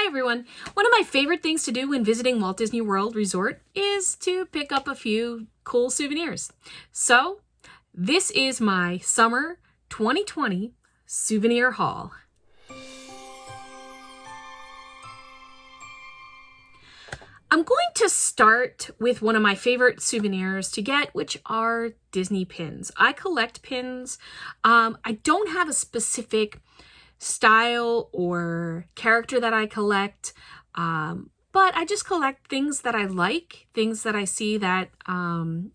Hi everyone! One of my favorite things to do when visiting Walt Disney World Resort is to pick up a few cool souvenirs. So this is my summer 2020 souvenir haul. I'm going to start with one of my favorite souvenirs to get, which are Disney pins. I collect pins. I don't have a specific style or character that I collect, but I just collect things that I like, things that I see that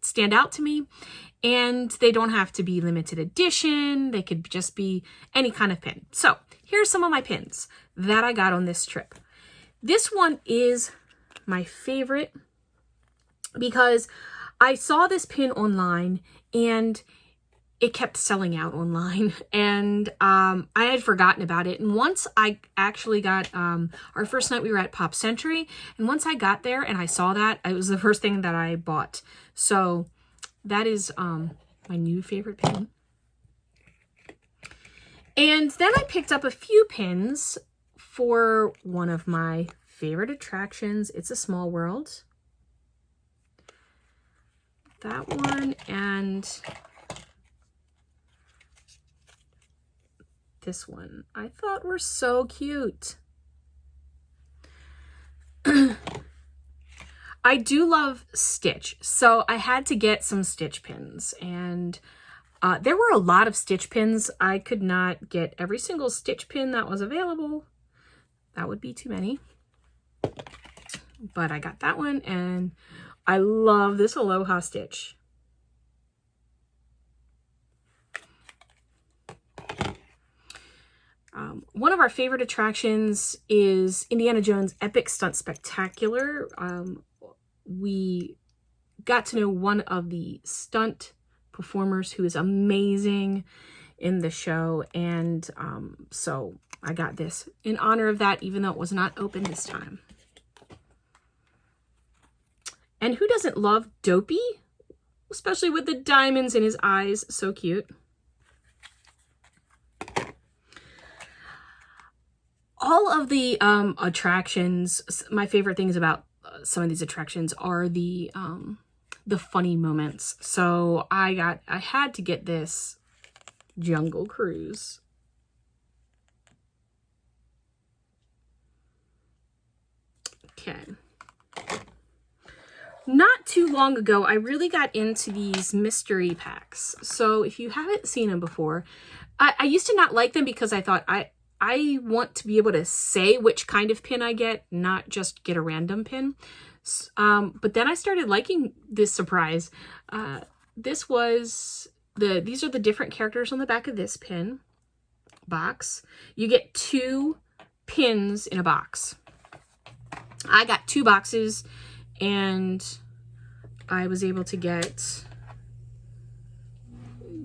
stand out to me, and they don't have to be limited edition. They could just be any kind of pin. So here's some of my pins that I got on this trip. This one is my favorite because I saw this pin online and it kept selling out online, and I had forgotten about it. And once I actually got, our first night we were at Pop Century, and once I got there and I saw that, it was the first thing that I bought. So that is my new favorite pin. And then I picked up a few pins for one of my favorite attractions. It's a Small World. That one, and this one I thought were so cute. I do love Stitch, so I had to get some Stitch pins, and there were a lot of Stitch pins. I could not get every single Stitch pin that was available. That would be too many. But I got that one, and I love this Aloha Stitch. One of our favorite attractions is Indiana Jones Epic Stunt Spectacular. We got to know one of the stunt performers who is amazing in the show, and so I got this in honor of that, even though it was not open this time. And who doesn't love Dopey? Especially with the diamonds in his eyes. So cute. All of the attractions, my favorite things about some of these attractions are the funny moments. So I had to get this Jungle Cruise. Okay. Not too long ago, I really got into these mystery packs. So if you haven't seen them before, I used to not like them because I thought I want to be able to say which kind of pin I get, not just get a random pin. But then I started liking this surprise. These are the different characters on the back of this pin box. You get 2 pins in a box. I got 2 boxes, and I was able to get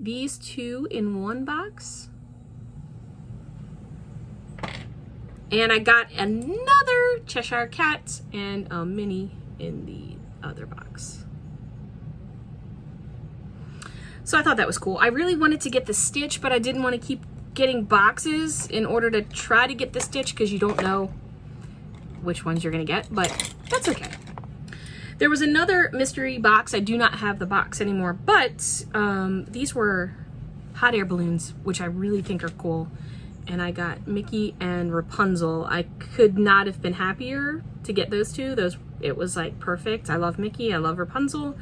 these 2 in one box. And I got another Cheshire Cat and a Minnie in the other box. So I thought that was cool. I really wanted to get the Stitch, but I didn't want to keep getting boxes in order to try to get the Stitch because you don't know which ones you're going to get, but that's okay. There was another mystery box. I do not have the box anymore, but these were hot air balloons, which I really think are cool. And I got Mickey and Rapunzel. I could not have been happier to get those 2. It was like perfect. I love Mickey. I love Rapunzel.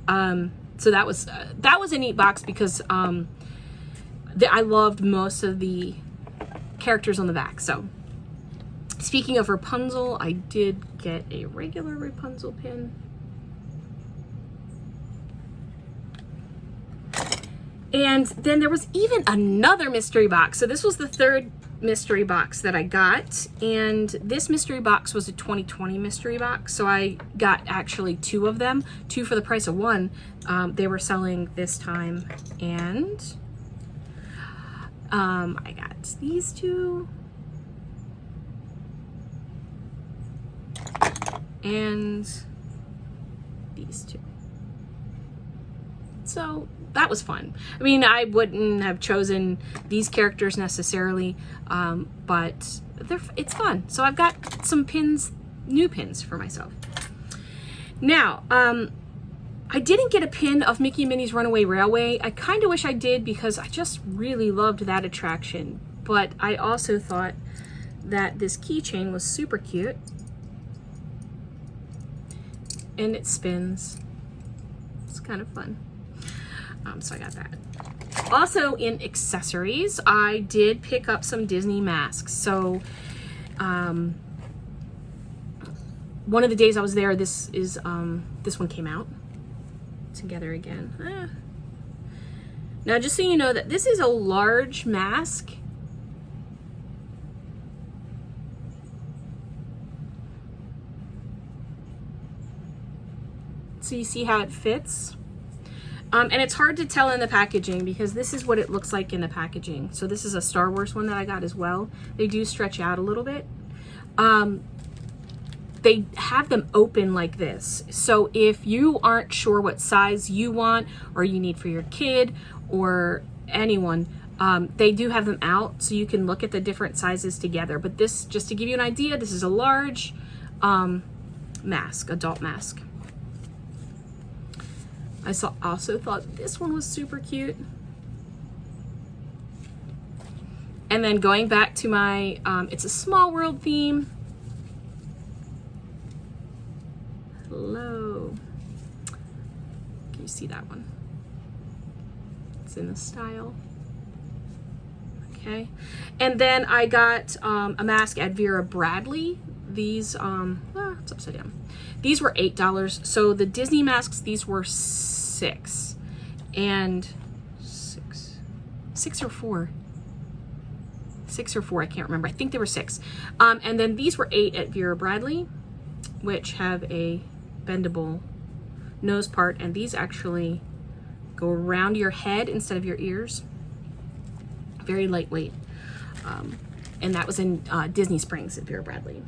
So that was a neat box because I loved most of the characters on the back. So speaking of Rapunzel, I did get a regular Rapunzel pin. And then there was even another mystery box. So this was the 3rd mystery box that I got. And this mystery box was a 2020 mystery box. So I got actually 2 of them, 2 for the price of 1. They were selling this time. And I got these 2. And these 2. So that was fun. I mean, I wouldn't have chosen these characters necessarily, but it's fun. So I've got some pins, new pins for myself. Now, I didn't get a pin of Mickey and Minnie's Runaway Railway. I kind of wish I did because I just really loved that attraction. But I also thought that this keychain was super cute. And it spins. It's kind of fun. So I got that. Also in accessories, I did pick up some Disney masks. So one of the days I was there, this one came out together again. Now just so you know that this is a large mask. So you see how it fits? And it's hard to tell in the packaging because this is what it looks like in the packaging. So this is a Star Wars one that I got as well. They do stretch out a little bit. They have them open like this. So if you aren't sure what size you want or you need for your kid or anyone, they do have them out so you can look at the different sizes together. But this, just to give you an idea, this is a large mask, adult mask. I also thought this one was super cute. And then going back to my, it's a Small World theme. Hello. Can you see that one? It's in the style. Okay. And then I got a mask at Vera Bradley. These, it's upside down. These were $8. So the Disney masks, these were $6. And six or four. 6 or 4, I can't remember. I think they were 6. And then these were $8 at Vera Bradley, which have a bendable nose part, and these actually go around your head instead of your ears. Very lightweight. And that was in Disney Springs at Vera Bradley.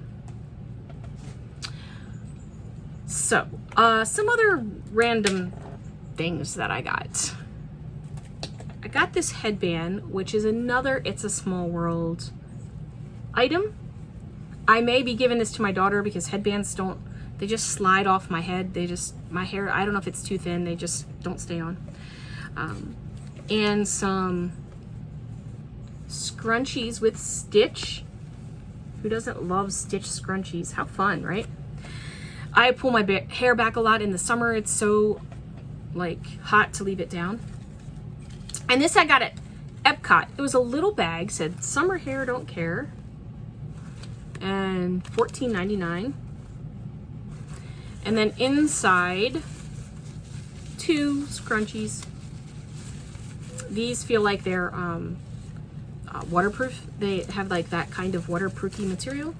So, some other random things that I got. I got this headband, which is another It's a Small World item. I may be giving this to my daughter because headbands they just slide off my head. My hair, I don't know if it's too thin, they just don't stay on. And some scrunchies with Stitch. Who doesn't love Stitch scrunchies? How fun, right? I pull my hair back a lot in the summer. It's so hot to leave it down. And this I got at Epcot. It was a little bag, said summer hair don't care. And $14.99. And then inside, 2 scrunchies. These feel like they're waterproof. They have that kind of waterproofy material.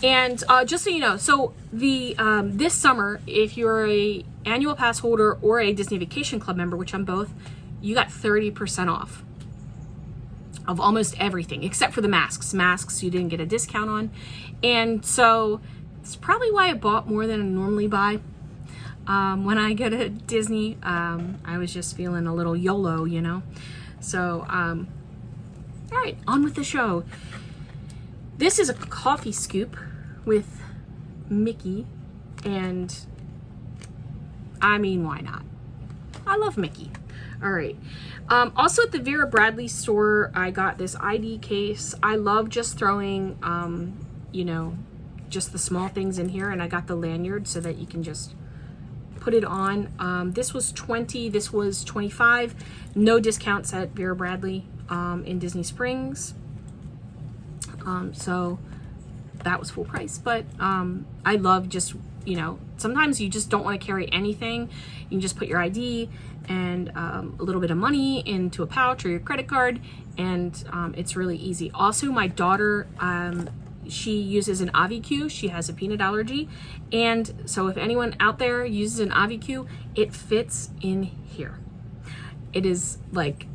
And just so you know, so the this summer, if you're a annual pass holder or a Disney Vacation Club member, which I'm both, you got 30% off of almost everything except for the masks. Masks you didn't get a discount on. And so it's probably why I bought more than I normally buy. When I go to Disney, I was just feeling a little YOLO, you know? So, all right, on with the show. This is a coffee scoop with Mickey, and I mean, why not? I love Mickey. All right. Also at the Vera Bradley store, I got this ID case. I love just throwing, you know, just the small things in here, and I got the lanyard so that you can just put it on. This was $20, this was $25. No discounts at Vera Bradley in Disney Springs. So that was full price, but I love just, you know, sometimes you just don't want to carry anything. You can just put your ID and a little bit of money into a pouch or your credit card, and it's really easy. Also, my daughter, she uses an AviQ. She has a peanut allergy, and so if anyone out there uses an AviQ, it fits in here. It is like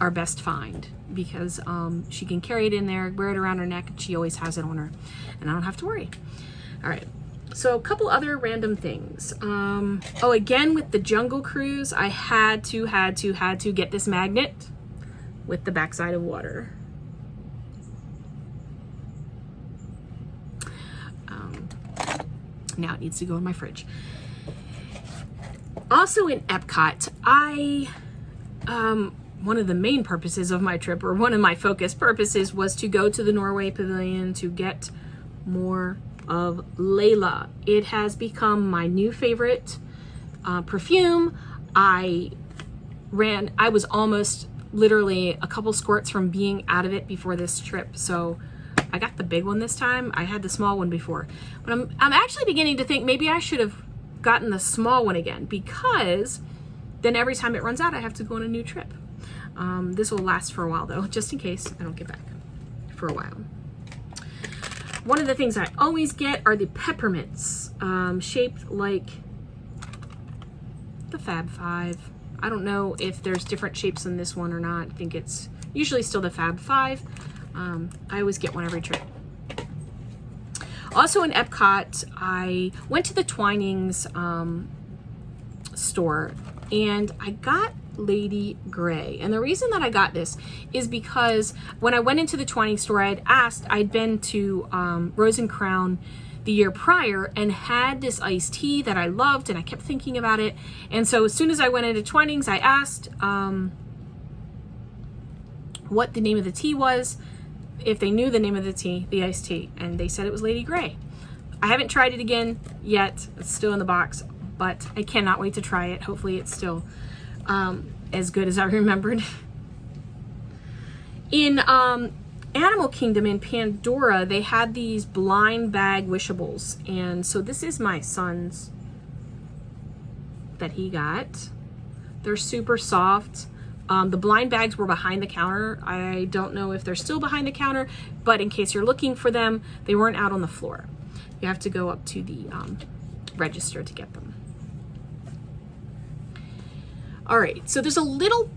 our best find because she can carry it in there, wear it around her neck, and she always has it on her, and I don't have to worry. All right. So a couple other random things. Oh, again, with the Jungle Cruise, I had to get this magnet with the backside of water. Now it needs to go in my fridge. Also in Epcot, one of the main purposes of my trip, or one of my focus purposes, was to go to the Norway Pavilion to get more of Layla. It has become my new favorite perfume. I was almost literally a couple squirts from being out of it before this trip, so I got the big one this time. I had the small one before, but I'm actually beginning to think maybe I should have gotten the small one again, because then every time it runs out I have to go on a new trip. This will last for a while though, just in case I don't get back for a while. One of the things I always get are the peppermints, shaped like the Fab Five. I don't know if there's different shapes in this one or not. I think it's usually still the Fab Five. I always get one every trip. Also in Epcot, I went to the Twinings store, and I got Lady Grey. And the reason that I got this is because when I went into the Twinings store, I'd been to Rose and Crown the year prior and had this iced tea that I loved, and I kept thinking about it. And so as soon as I went into Twinings, I asked what the name of the tea was, if they knew the name of the tea, the iced tea, and they said it was Lady Grey. I haven't tried it again yet. It's still in the box, but I cannot wait to try it. Hopefully it's still as good as I remembered. In Animal Kingdom in Pandora, they had these blind bag wishables, and so this is my son's that he got. They're super soft. The blind bags were behind the counter. I don't know if they're still behind the counter, but in case you're looking for them, they weren't out on the floor. You have to go up to the register to get them. All right, so there's a little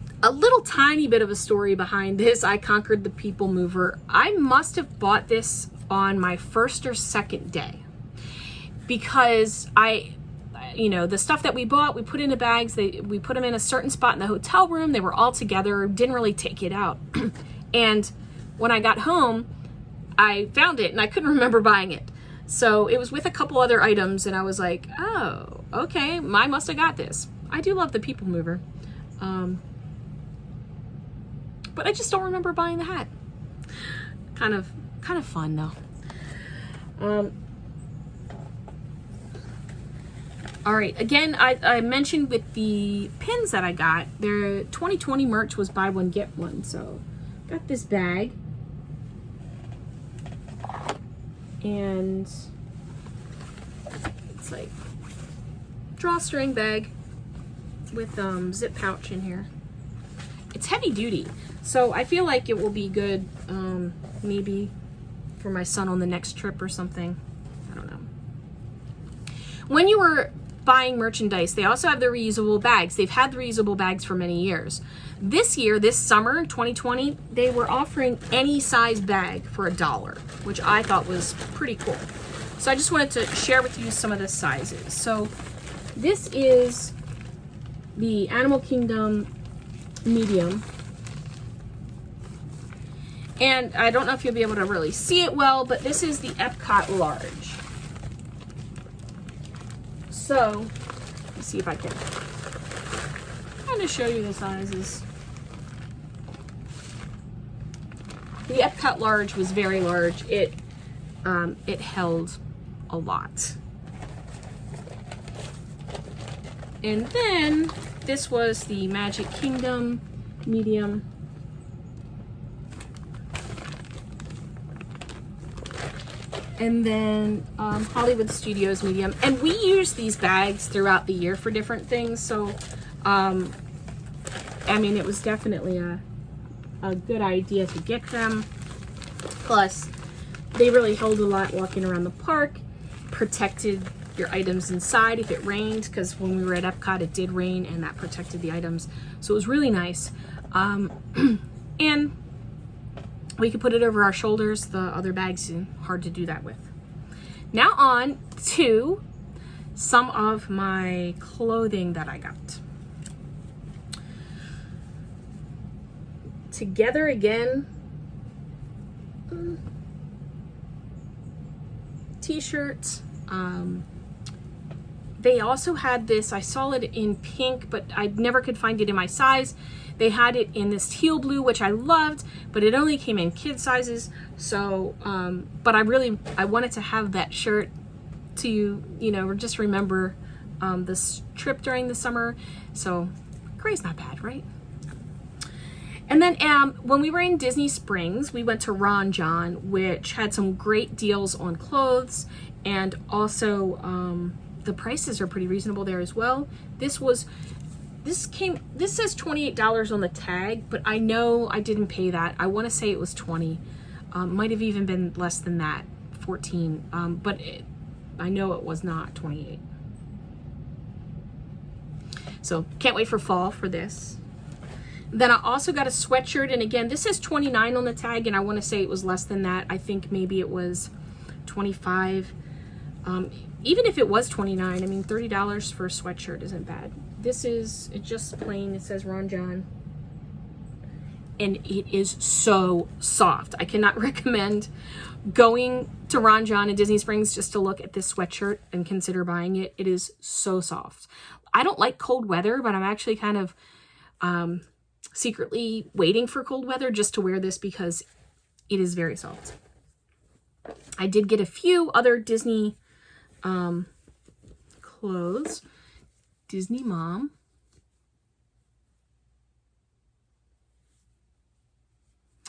tiny bit of a story behind this. I Conquered the People Mover. I must have bought this on my first or second day, because the stuff that we bought, we put into bags. We put them in a certain spot in the hotel room. They were all together, didn't really take it out. And when I got home, I found it and I couldn't remember buying it. So it was with a couple other items, and I was like, oh, okay, I must have got this. I do love the People Mover. But I just don't remember buying the hat. Kind of fun though. All right, again, I mentioned with the pins that I got, their 2020 merch was buy one, get one. So got this bag. And it's like drawstring bag with zip pouch in here. It's heavy duty, so I feel like it will be good maybe for my son on the next trip or something. I don't know. When you were buying merchandise, they also have the reusable bags. They've had the reusable bags for many years. This year, this summer, 2020, they were offering any size bag for $1, which I thought was pretty cool. So I just wanted to share with you some of the sizes. So this is the Animal Kingdom medium. And I don't know if you'll be able to really see it well, but this is the Epcot large. So, let's see if I can kind of show you the sizes. The Epcot large was very large. It held a lot. And then this was the Magic Kingdom medium. And then Hollywood Studios medium. And we use these bags throughout the year for different things. So, I mean, it was definitely a good idea to get them. Plus, they really held a lot walking around the park. Protected your items inside if it rained, because when we were at Epcot, it did rain, and that protected the items. So it was really nice. And we could put it over our shoulders. The other bags, hard to do that with. Now on to some of my clothing that I got. Together again, t-shirts, They also had this, I saw it in pink, but I never could find it in my size. They had it in this teal blue, which I loved, but it only came in kid sizes. So, but I wanted to have that shirt to, you know, just remember this trip during the summer. So gray's not bad, right? And then when we were in Disney Springs, we went to Ron Jon, which had some great deals on clothes, and also the prices are pretty reasonable there as well. This says $28 on the tag, but I know I didn't pay that. I want to say it was 20. Might have even been less than that, 14. But I know it was not 28. So can't wait for fall for this. Then I also got a sweatshirt, and again, this says 29 on the tag, and I want to say it was less than that. I think maybe it was 25. Even if it was 29, I mean, $30 for a sweatshirt isn't bad. This is, it's just plain, it says Ron Jon. And it is so soft. I cannot recommend going to Ron Jon in Disney Springs just to look at this sweatshirt and consider buying it. It is so soft. I don't like cold weather, but I'm actually kind of secretly waiting for cold weather just to wear this because it is very soft. I did get a few other Disney clothes. Disney Mom.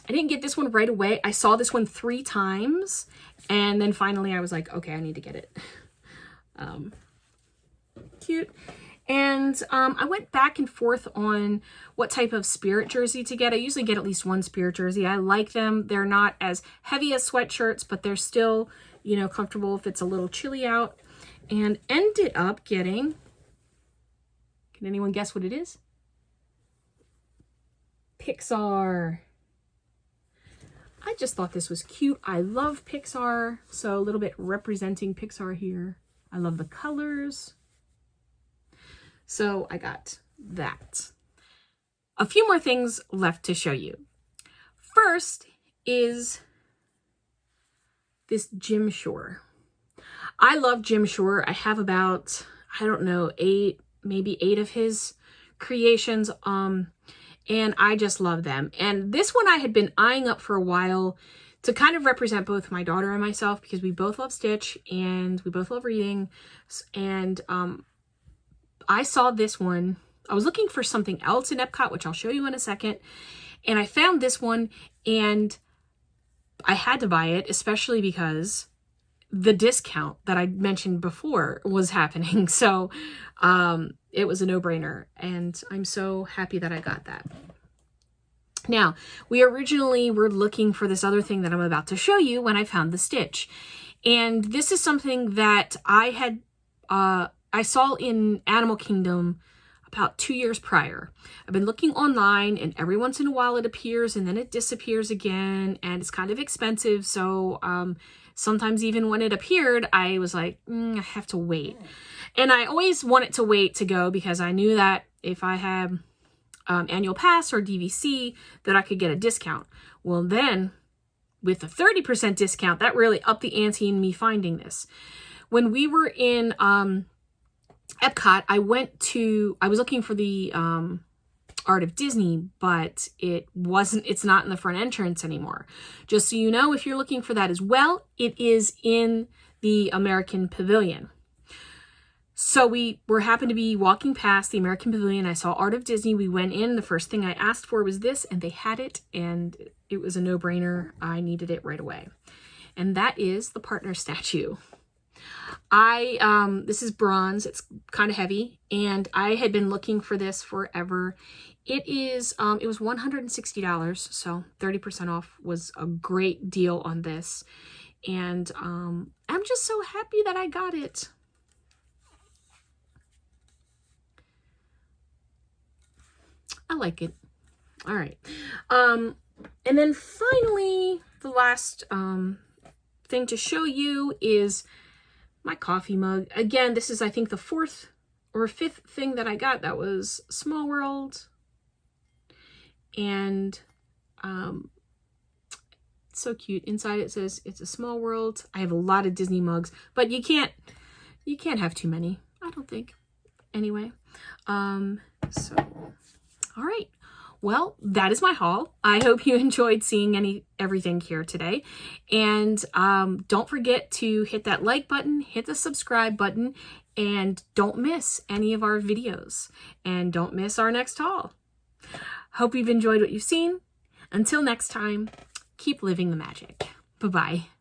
I didn't get this one right away. I saw this one 3 times, and then finally I was like, okay, I need to get it. Cute. And I went back and forth on what type of Spirit jersey to get. I usually get at least one Spirit jersey. I like them. They're not as heavy as sweatshirts, but they're still, you know, comfortable if it's a little chilly out. And ended up getting, can anyone guess what it is? Pixar. I just thought this was cute. I love Pixar, so a little bit representing Pixar here. I love the colors. So I got that. A few more things left to show you. First is this Jim Shore. I love Jim Shore. I have about, I don't know, maybe eight of his creations. And I just love them. And this one I had been eyeing up for a while to kind of represent both my daughter and myself, because we both love Stitch and we both love reading. And I saw this one. I was looking for something else in Epcot, which I'll show you in a second. And I found this one and I had to buy it, especially because the discount that I mentioned before was happening. So it was a no-brainer, and I'm so happy that I got that. Now, we originally were looking for this other thing that I'm about to show you when I found the Stitch. And this is something that I saw in Animal Kingdom about 2 years prior. I've been looking online, and every once in a while it appears and then it disappears again, and it's kind of expensive. So sometimes even when it appeared, I was like, I have to wait. And I always wanted to wait to go because I knew that if I had annual pass or DVC, that I could get a discount. Well, then with a 30% discount, that really upped the ante in me finding this. When we were in Epcot, I was looking for the Art of Disney, but it's not in the front entrance anymore. Just so you know, if you're looking for that as well, it is in the American Pavilion. So we happened to be walking past the American Pavilion. I saw Art of Disney. We went in. The first thing I asked for was this, and they had it, and it was a no-brainer. I needed it right away. And that is the partner statue. This is bronze. It's kind of heavy, and I had been looking for this forever. It was $160, so 30% off was a great deal on this. And I'm just so happy that I got it. I like it. All right. And then finally, the last thing to show you is my coffee mug. Again, this is, I think, the 4th or 5th thing that I got that was Small World. And it's so cute. Inside it says it's a small world. I have a lot of Disney mugs, but you can't have too many. I don't think. Anyway, so, all right. Well, that is my haul. I hope you enjoyed seeing everything here today. And don't forget to hit that like button, hit the subscribe button, and don't miss any of our videos. And don't miss our next haul. Hope you've enjoyed what you've seen. Until next time, keep living the magic. Bye-bye.